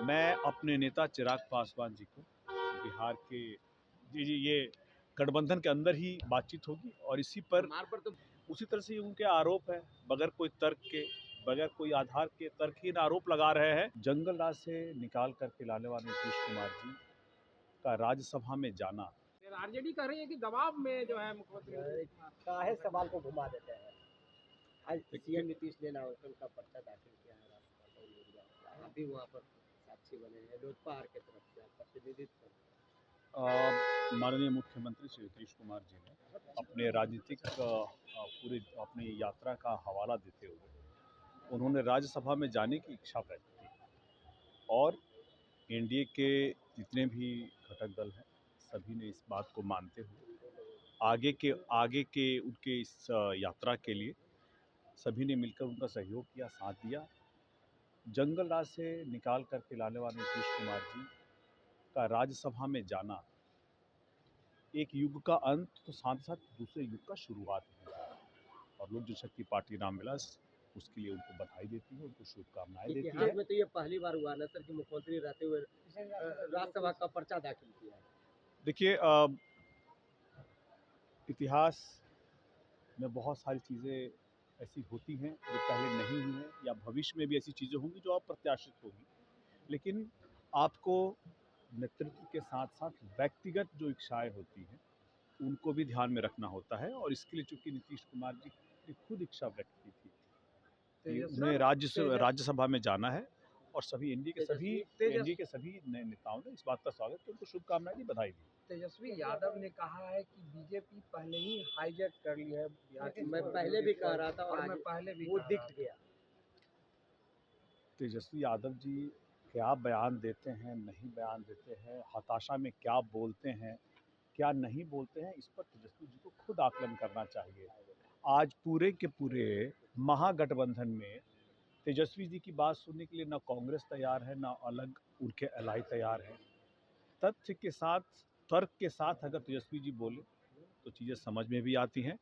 मैं अपने नेता चिराग पासवान जी को बिहार के ये गठबंधन के अंदर ही बातचीत होगी और इसी पर उसी तरह से उनके आरोप है बगैर कोई तर्क के, बगैर कोई आधार के तर्कहीन आरोप लगा रहे हैं। जंगल राज से निकाल करके लाने वाले नीतीश कुमार जी का राज्यसभा में जाना, आरजेडी कह रही है कि दबाव में जो है मुख्यमंत्री काहे सवाल को घुमा देते हैं। आज सीएम नीतीश ने नामांकन का पर्चा दाखिल किया है राज्यसभा में, अभी वहाँ पर साक्षी बने हैं लोजपा की तरफ से प्रतिनिधित्व। माननीय मुख्यमंत्री श्री नीतीश कुमार जी ने अपने राजनीतिक पूरी अपनी यात्रा का हवाला देते हुए उन्होंने राज्यसभा में जाने की इच्छा व्यक्त की और एनडीए के जितने भी घटक दल हैं सभी ने इस बात को मानते हुए आगे के उनके इस यात्रा के लिए सभी ने मिलकर उनका सहयोग किया, साथ दिया। जंगल राज से निकाल करके लाने वाले नीतीश कुमार जी का राज्यसभा में जाना एक युग का अंत तो साथ साथ दूसरे युग का शुरुआत है और लोक जनशक्ति पार्टी रामविलास उसके लिए उनको बधाई देती है, उनको शुभकामनाएं देती है। इतिहास में तो ये पहली बार हुआ ना सर कि मुख्यमंत्री रहते हुए राज्यसभा का पर्चा दाखिल किया है। देखिए इतिहास में बहुत सारी चीज़ें ऐसी होती हैं जो पहले नहीं हुई हैं या भविष्य में भी ऐसी चीज़ें होंगी जो अप्रत्याशित होगी, लेकिन आपको नेतृत्व के साथ साथ व्यक्तिगत जो इच्छाएं होती हैं उनको भी ध्यान में रखना होता है और इसके लिए चूंकि नीतीश कुमार जी ने खुद इच्छा व्यक्त की थी कि उन्हें राज्यसभा में जाना है और सभी एनडीए के सभी नेताओं ने इस बात का स्वागत किया, उनको शुभकामनाएं दी, बधाई दी। तेजस्वी यादव ने कहा है कि बीजेपी पहले ही हाईजैक कर ली है बिहार। मैं पहले भी कह रहा था और मैं पहले भी वो दिख गया। तेजस्वी यादव जी क्या बयान देते हैं, नहीं बयान देते हैं, हताशा में क्या बोलते हैं, क्या नहीं बोलते हैं, इस पर तेजस्वी जी को खुद आकलन करना चाहिए। आज पूरे के पूरे महागठबंधन में तेजस्वी जी की बात सुनने के लिए ना कांग्रेस तैयार है, ना अलग उनके एलाई तैयार है। तथ्य के साथ, तर्क के साथ अगर तेजस्वी जी बोले तो चीज़ें समझ में भी आती हैं।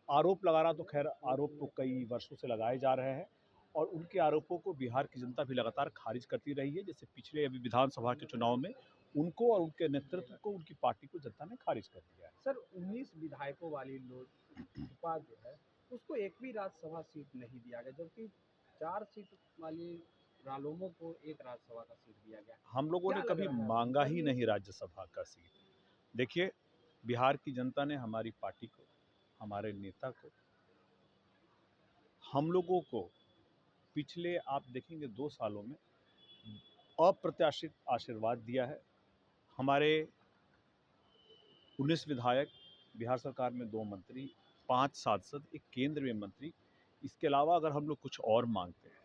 आरोप लगाना तो खैर आरोप तो कई वर्षों से लगाए जा रहे हैं और उनके आरोपों को बिहार की जनता भी लगातार खारिज करती रही है। जैसे पिछले अभी विधानसभा के चुनाव में उनको और उनके नेतृत्व को, उनकी पार्टी को जनता ने खारिज कर दिया है। सर 19 विधायकों वाली लोजपा जो है उसको एक भी राज्यसभा सीट नहीं दिया गया, जबकि 4 सीट वाली रालोमो को एक राज्यसभा का सीट दिया गया। हम लोगों ने कभी मांगा ही नहीं राज्यसभा का सीट। देखिए, बिहार की जनता ने हमारी पार्टी को, हमारे नेता को, हम लोगों को पिछले आप देखेंगे 2 सालों में अप्रत्याशित आशीर्वाद दिया है। हमारे 19 विधायक, बिहार सरकार में 2 मंत्री, 5 सांसद, 1 केंद्र में मंत्री, इसके अलावा अगर हम लोग कुछ और मांगते हैं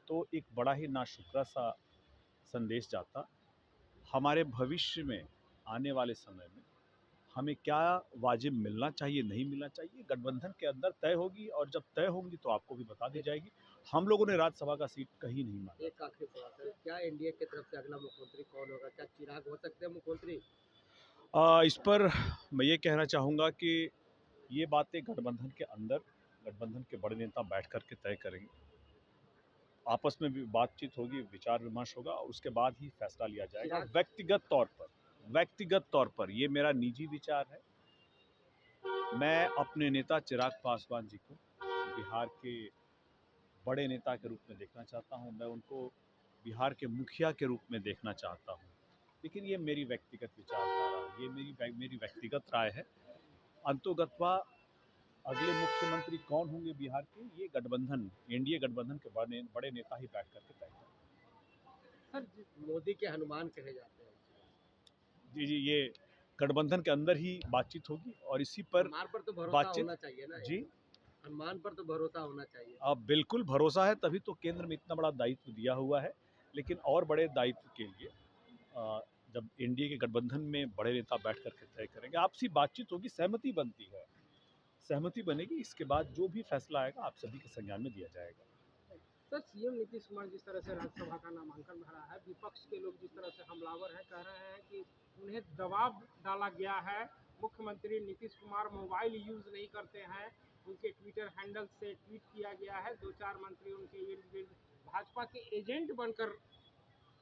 तो एक बड़ा ही नाशुक्रा सा संदेश जाता। हमारे भविष्य में आने वाले समय में हमें क्या वाजिब मिलना चाहिए, नहीं मिलना चाहिए, गठबंधन के अंदर तय होगी और जब तय होंगी तो आपको भी बता दी जाएगी। हम लोगों ने राज्यसभा का सीट कहीं नहीं मांगा। एक आखिरी सवाल सर, क्या एनडीए की तरफ से अगला मुख्यमंत्री कौन होगा? क्या चिराग हो सकते हैं मुख्यमंत्री? इस पर मैं ये कहना चाहूँगा कि ये बातें गठबंधन के अंदर, गठबंधन के बड़े नेता बैठ कर के तय करेंगे। आपस में भी बातचीत होगी, विचार विमर्श होगा और उसके बाद ही फैसला लिया जाएगा। व्यक्तिगत तौर पर ये मेरा निजी विचार है। मैं अपने नेता चिराग पासवान जी को बिहार के बड़े नेता के रूप में देखना चाहता हूं। मैं उनको बिहार के मुखिया के रूप में देखना चाहता हूं, लेकिन ये मेरी व्यक्तिगत विचारधारा है, ये मेरी व्यक्तिगत राय है। अंतोगत्वा अगले मुख्यमंत्री कौन होंगे बिहार के, ये गठबंधन, एनडीए गठबंधन के बड़े नेता ही बैठ करके तय करेंगे। सर मोदी के हनुमान कहे जाते हैं। जी, ये गठबंधन के अंदर ही बातचीत होगी और इसी पर हनुमान पर तो भरोसा होना चाहिए ना जी, हनुमान पर तो भरोसा होना चाहिए। अब बिल्कुल भरोसा है, तभी तो केंद्र में इतना बड़ा दायित्व दिया हुआ है। लेकिन और बड़े दायित्व के लिए जब एनडीए के गठबंधन में बड़े नेता बैठ करके तय करेंगे, आपसी बातचीत होगी, सहमति बनती है, सहमति बनेगी, इसके बाद जो भी फैसला आएगा आप सभी के संज्ञान में दिया जाएगा। सर सीएम नीतीश कुमार जिस तरह से राज्यसभा का नामांकन भरा है, विपक्ष के लोग जिस तरह से हमलावर हैं, कह रहे हैं कि उन्हें दबाव डाला गया है। मुख्यमंत्री नीतीश कुमार मोबाइल यूज नहीं करते हैं, उनके ट्विटर हैंडल से ट्वीट किया गया है। 2-4 मंत्री उनके इर्द गिर्द भाजपा के एजेंट बनकर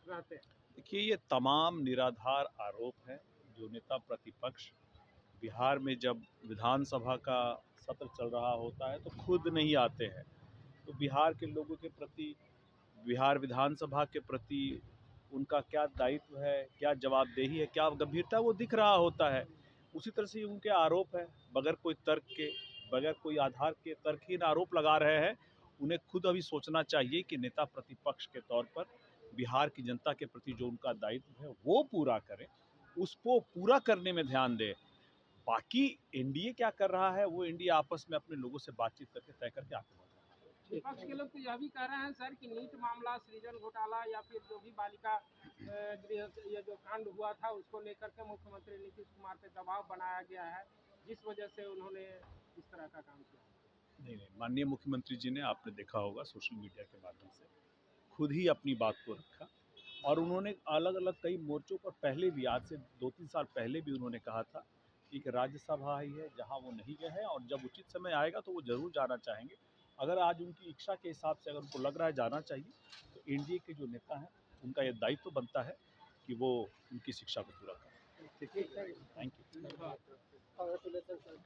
रहते हैं? देखिए, ये तमाम निराधार आरोप हैं जो नेता प्रतिपक्ष बिहार में जब विधानसभा का सत्र चल रहा होता है तो खुद नहीं आते हैं। तो बिहार के लोगों के प्रति, बिहार विधानसभा के प्रति उनका क्या दायित्व है, क्या जवाबदेही है, क्या गंभीरता, वो दिख रहा होता है। उसी तरह से उनके आरोप है, बगैर कोई तर्क के, बगैर कोई आधार के तर्कहीन आरोप लगा रहे हैं। उन्हें खुद अभी सोचना चाहिए कि नेता प्रतिपक्ष के तौर पर बिहार की जनता के प्रति जो उनका दायित्व है वो पूरा करें, उसको पूरा करने में ध्यान दें। बाकी एनडीए क्या कर रहा है वो एनडीए आपस में अपने लोगों से बातचीत करके तय करके आगे बढ़ रहा है। विपक्ष के लोग तो यह भी कह रहे हैं सर कि नीट मामला, सृजन घोटाला या फिर जो भी बालिका गृह ये जो कांड हुआ था उसको लेकर के मुख्यमंत्री नीतीश कुमार पे दबाव बनाया गया है, जिस वजह से उन्होंने इस तरह का काम किया। नहीं, माननीय मुख्यमंत्री जी ने, आपने देखा होगा सोशल मीडिया के माध्यम से, खुद ही अपनी बात को रखा और उन्होंने अलग अलग कई मोर्चों पर पहले भी, आज से 2-3 साल पहले भी उन्होंने कहा था कि एक राज्यसभा आई है जहां वो नहीं गए हैं और जब उचित समय आएगा तो वो ज़रूर जाना चाहेंगे। अगर आज उनकी इच्छा के हिसाब से अगर उनको लग रहा है जाना चाहिए तो एनडीए के जो नेता हैं उनका ये दायित्व बनता है कि वो उनकी शिक्षा को पूरा करें। ठीक है, थैंक यू। Congratulation sir.